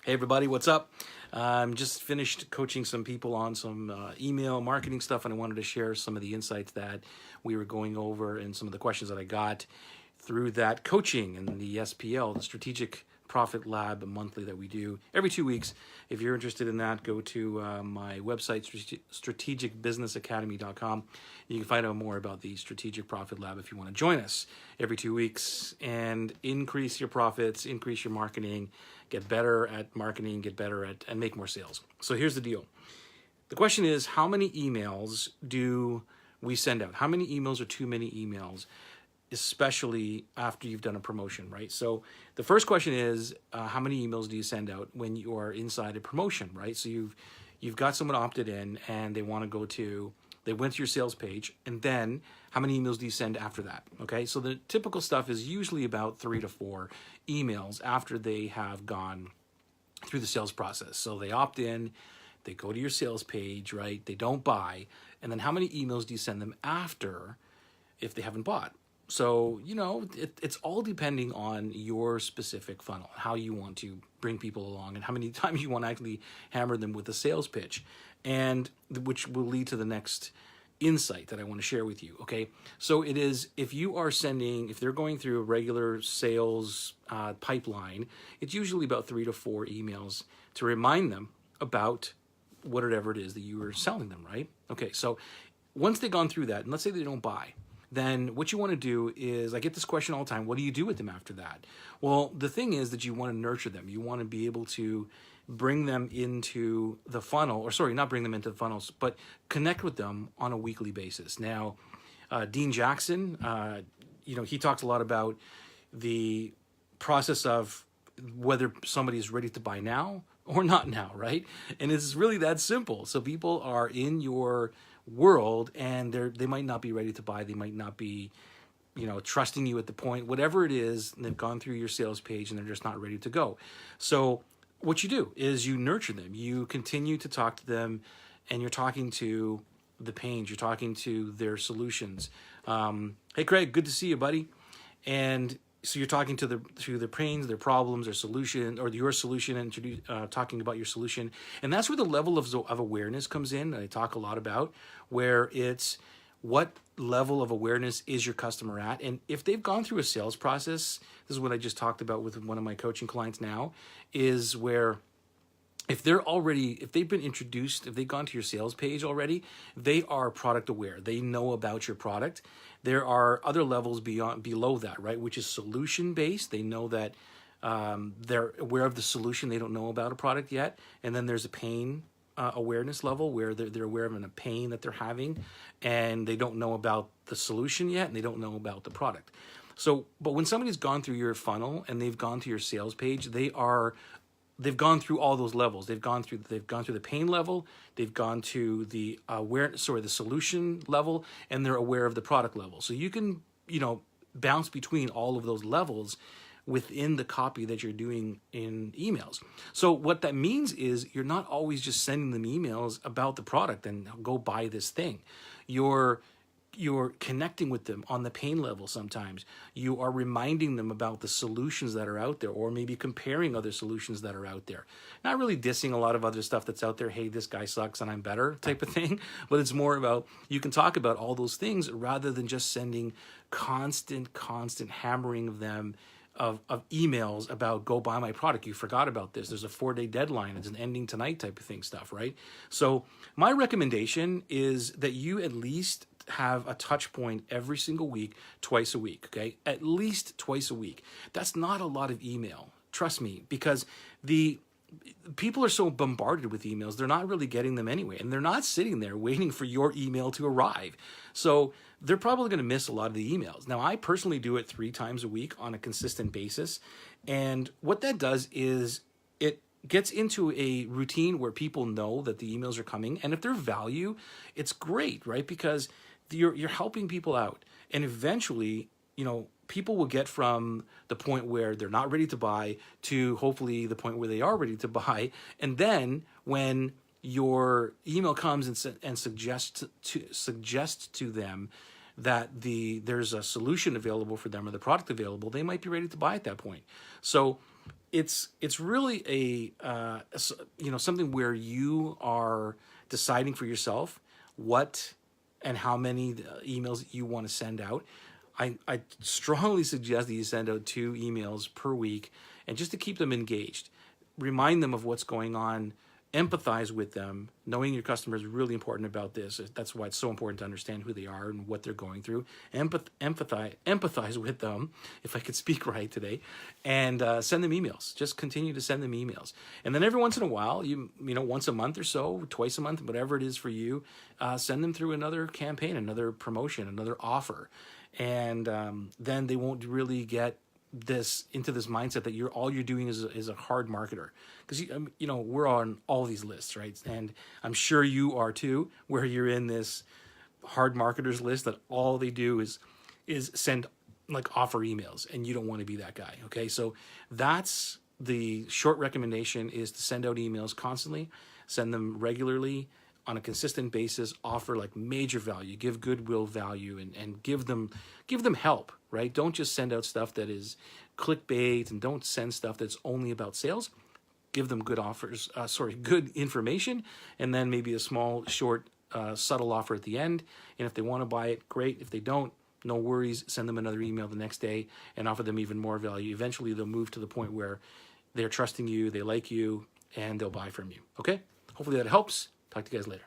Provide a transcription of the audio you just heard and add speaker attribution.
Speaker 1: Hey everybody, what's up? Just finished coaching some people on some email marketing stuff, and I wanted to share some of the insights that we were going over and some of the questions that I got through that coaching and the SPL, the Strategic Profit Lab monthly that we do every 2 weeks. If you're interested in that, go to my website, strategicbusinessacademy.com. You can find out more about the Strategic Profit Lab if you want to join us every 2 weeks and increase your profits, increase your marketing, get better at marketing, get better at, and make more sales. So here's the deal. The question is, how many emails do we send out? How many emails are too many emails, especially after you've done a promotion, right? So the first question is, how many emails do you send out when you are inside a promotion, right? So you've got someone opted in and they want to go to, they went to your sales page, and then how many emails do you send after that? Okay, so the typical stuff is usually about 3 to 4 emails after they have gone through the sales process. So they opt in, they go to your sales page, right? They don't buy, and then how many emails do you send them after if they haven't bought? So, you know, it's all depending on your specific funnel, how you want to bring people along and how many times you want to actually hammer them with a sales pitch, and which will lead to the next insight that I want to share with you. Okay, so it is, if you are sending, if they're going through a regular sales pipeline, it's usually about 3 to 4 emails to remind them about whatever it is that you are selling them, right? Okay, so once they've gone through that, and let's say they don't buy, then what you want to do is, I get this question all the time, what do you do with them after that? Well, the thing is that you want to nurture them. You want to be able to bring them into the funnel, or sorry, not bring them into the funnels, but connect with them on a weekly basis. Now, Dean Jackson, he talks a lot about the process of whether somebody is ready to buy now or not now, right? And it's really that simple. So people are in your world and they might not be ready to buy. They might not be, trusting you at the point, whatever it is, and they've gone through your sales page and they're just not ready to go. So what you do is you nurture them. You continue to talk to them, and you're talking to the pains. You're talking to their solutions. Hey, Craig, good to see you, buddy. And so you're talking to their pains, their problems, their solution, or your solution, and talking about your solution. And that's where the level of awareness comes in. I talk a lot about where it's what level of awareness is your customer at. And if they've gone through a sales process, this is what I just talked about with one of my coaching clients now, is where if they've been introduced, if they've gone to your sales page already, they are product aware. They know about your product. There are other levels below that, right? Which is solution based. They know that they're aware of the solution. They don't know about a product yet. And then there's a pain awareness level where they're aware of a pain that they're having, and they don't know about the solution yet, and they don't know about the product. So, but when somebody's gone through your funnel and they've gone to your sales page, they've gone through all those levels. They've gone through the pain level, they've gone to the the solution level, and they're aware of the product level. So you can, bounce between all of those levels within the copy that you're doing in emails. So what that means is you're not always just sending them emails about the product and go buy this thing. You're connecting with them on the pain level sometimes. You are reminding them about the solutions that are out there, or maybe comparing other solutions that are out there. Not really dissing a lot of other stuff that's out there, hey, this guy sucks and I'm better type of thing, but it's more about, you can talk about all those things rather than just sending constant hammering of them of emails about go buy my product. You forgot about this. There's a 4-day deadline. It's an ending tonight type of thing stuff, right? So my recommendation is that you at least have a touch point every single week, twice a week, okay? At least twice a week. That's not a lot of email, trust me, because the people are so bombarded with emails, they're not really getting them anyway, and they're not sitting there waiting for your email to arrive. So they're probably going to miss a lot of the emails. Now, I personally do it 3 times a week on a consistent basis, and what that does is it gets into a routine where people know that the emails are coming, and if they're value, it's great, right? Because you're helping people out, and eventually, people will get from the point where they're not ready to buy to hopefully the point where they are ready to buy. And then when your email comes and suggests to them that there's a solution available for them or the product available, they might be ready to buy at that point. So it's really something where you are deciding for yourself what and how many emails you want to send out. I strongly suggest that you send out 2 emails per week, and just to keep them engaged, remind them of what's going on, empathize with them. Knowing your customer is really important about this. That's why it's so important to understand who they are and what they're going through. Empathize with them, if I could speak right today, and send them emails. Just continue to send them emails, and then every once in a while, once a month or so, twice a month, whatever it is for you, send them through another campaign, another promotion, another offer, and then they won't really get into this mindset that all you're doing is a hard marketer, because we're on all these lists, right? And I'm sure you are too, where you're in this hard marketers list that all they do is send like offer emails, and you don't want to be that guy. Okay, so that's the short recommendation, is to send out emails constantly, send them regularly on a consistent basis, offer like major value, give goodwill value, and give them help, right? Don't just send out stuff that is clickbait, and don't send stuff that's only about sales. Give them good offers, good information, and then maybe a small, short, subtle offer at the end. And if they want to buy it, great. If they don't, no worries. Send them another email the next day and offer them even more value. Eventually, they'll move to the point where they're trusting you, they like you, and they'll buy from you. Okay? Hopefully that helps. Talk to you guys later.